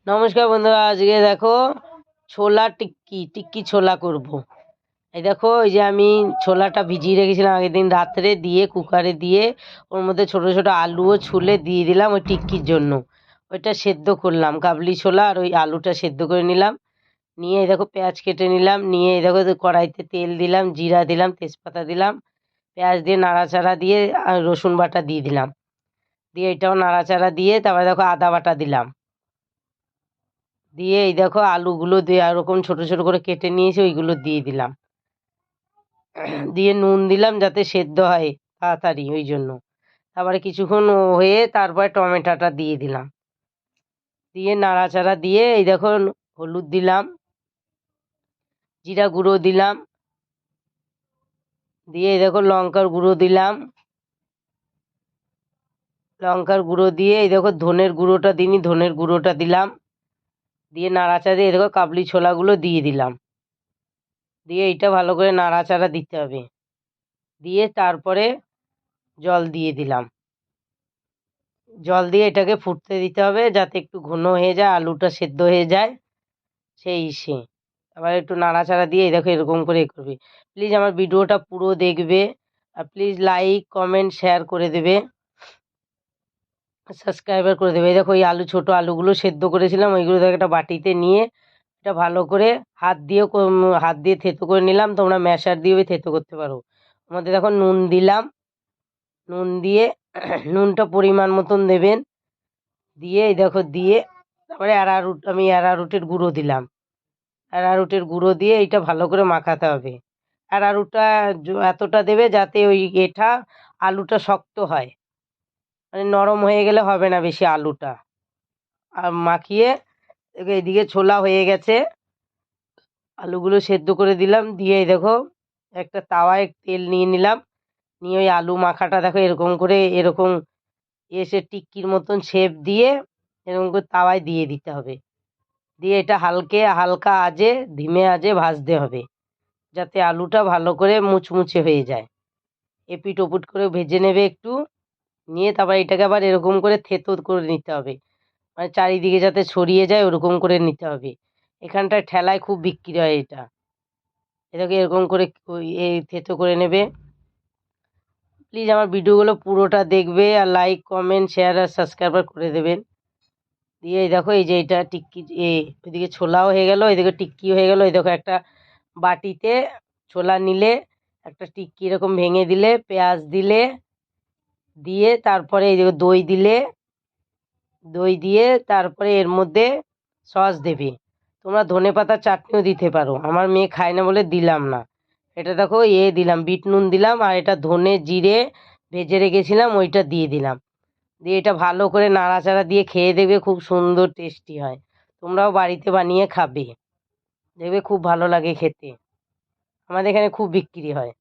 নমস্কার বন্ধুরা, আজকে দেখো ছোলা টিক্কি টিক্কি ছোলা করব। এই দেখো, এই যে আমি ছোলাটা ভিজিয়ে রেখেছিলাম আগের দিন রাত্রে, দিয়ে কুকারে দিয়ে ওর মধ্যে ছোট ছোট আলুও ছুলে দিয়ে দিলাম ওই টিক্কির জন্য। ওইটা সেদ্ধ করলাম, কাবলি ছোলা আর ওই আলুটা সেদ্ধ করে নিলাম। নিয়ে এই দেখো পেঁয়াজ কেটে নিলাম, নিয়ে এই দেখো কড়াইতে তেল দিলাম, জিরা দিলাম, তেজপাতা দিলাম, পেঁয়াজ দিয়ে নাড়াচাড়া দিয়ে আর রসুন বাটা দিয়ে দিলাম। দিয়ে এটাও নাড়াচাড়া দিয়ে তারপরে দেখো আদা বাটা দিলাম। দিয়ে এই দেখো আলুগুলো দিয়ে এরকম ছোট ছোট করে কেটে নিয়েছি, ওইগুলো দিয়ে দিলাম। দিয়ে নুন দিলাম যাতে সেদ্ধ হয় তাড়াতাড়ি, ওই জন্য। তারপরে কিছুক্ষণ হয়ে তারপরে টমেটোটা দিয়ে দিলাম। দিয়ে নাড়াচাড়া দিয়ে এই দেখো হলুদ দিলাম, জিরা গুঁড়ো দিলাম, দিয়ে এই দেখো লঙ্কার গুঁড়ো দিলাম। লঙ্কার গুঁড়ো দিয়ে এই দেখো ধনের গুঁড়োটা দিইনি, ধনের গুঁড়োটা দিলাম। দিয়ে নাড়াচাড়া দিয়ে এই দেখো কাবলি ছোলাগুলো দিয়ে দিলাম। দিয়ে এইটা ভালো করে নাড়াচাড়া দিতে হবে। দিয়ে তারপরে জল দিয়ে দিলাম। জল দিয়ে এটাকে ফুটতে দিতে হবে যাতে একটু ঘন হয়ে যায়, আলুটা সেদ্ধ হয়ে যায় সে। আবার একটু নাড়াচাড়া দিয়ে দেখো এরকম করে করবে। প্লিজ আমার ভিডিওটা পুরো দেখবে, আর প্লিজ লাইক কমেন্ট শেয়ার করে দেবে, সাবস্ক্রাইবার করে দেবে। এই দেখো এই ছোট আলুগুলো সেদ্ধ করেছিলাম, ওইগুলো দেখো একটা বাটিতে নিয়ে এটা ভালো করে হাত দিয়ে থেতো করে নিলাম। তোমরা ম্যাশার দিয়েও থেতো করতে পারো। আমাদের দেখো নুন দিলাম, নুন দিয়ে নুনটা পরিমাণ মতন দেবেন। দিয়ে এই দেখো দিয়ে তারপরে আমি অ্যারারুটের গুঁড়ো দিলাম। অ্যারারুটের গুঁড়ো দিয়ে এইটা ভালো করে মাখাতে হবে। অ্যারারুটটা এতটা দেবে যাতে ওই আলুটা শক্ত হয়, মানে নরম হয়ে গেলে হবে না বেশি আলুটা। আর মাখিয়ে এইদিকে ছোলা হয়ে গেছে, আলুগুলো সেদ্ধ করে দিলাম। দিয়ে এই দেখো একটা তাওয়ায় তেল নিয়ে নিলাম, নিয়ে ওই আলু মাখাটা দেখো এরকম এসে টিক্কির মতন শেপ দিয়ে এরকম করে তাওয়ায় দিয়ে দিতে হবে। দিয়ে এটা হালকা আঁচে ধিমে আঁচে ভাজতে হবে যাতে আলুটা ভালো করে মুচমুচে হয়ে যায়। এপিট ওপিট করে ভেজে নেবে একটু, নিয়ে তারপর এটাকে আবার এরকম করে থেতো করে নিতে হবে, মানে চারিদিকে যাতে ছড়িয়ে যায় ওরকম করে নিতে হবে। এখানটায় ঠেলায় খুব বিক্রি হয় এটা। এটাকে এরকম করে থেতো করে নেবে। প্লিজ আমার ভিডিওগুলো পুরোটা দেখবে, আর লাইক কমেন্ট শেয়ার আর সাবস্ক্রাইবার করে দেবেন। দিয়ে এই দেখো এই যে এটা টিক্কি, ওইদিকে ছোলাও হয়ে গেল, এদিকে টিক্কি হয়ে গেল। এই দেখো একটা বাটিতে ছোলা নিলে একটা টিক্কি এরকম ভেঙে দিলে, পেঁয়াজ দিলে, দিয়ে তারপরে এই দেখো দই দিয়ে তারপরে এর মধ্যে সস দেবে। তোমরা ধনেপাতার চাটনিও দিতে পারো, আমার মেয়ে খায় না বলে দিলাম না। এটা দেখো দিলাম, বিট নুন দিলাম, আর এটা ধনে জিরে ভেজে রেখেছিলাম ওইটা দিয়ে দিলাম। দিয়ে এটা ভালো করে নাড়াচাড়া দিয়ে খেয়ে দেখবে, খুব সুন্দর টেস্টি হয়। তোমরাও বাড়িতে বানিয়ে খাবে, দেখবে খুব ভালো লাগে খেতে। আমাদের এখানে খুব বিক্রি হয়।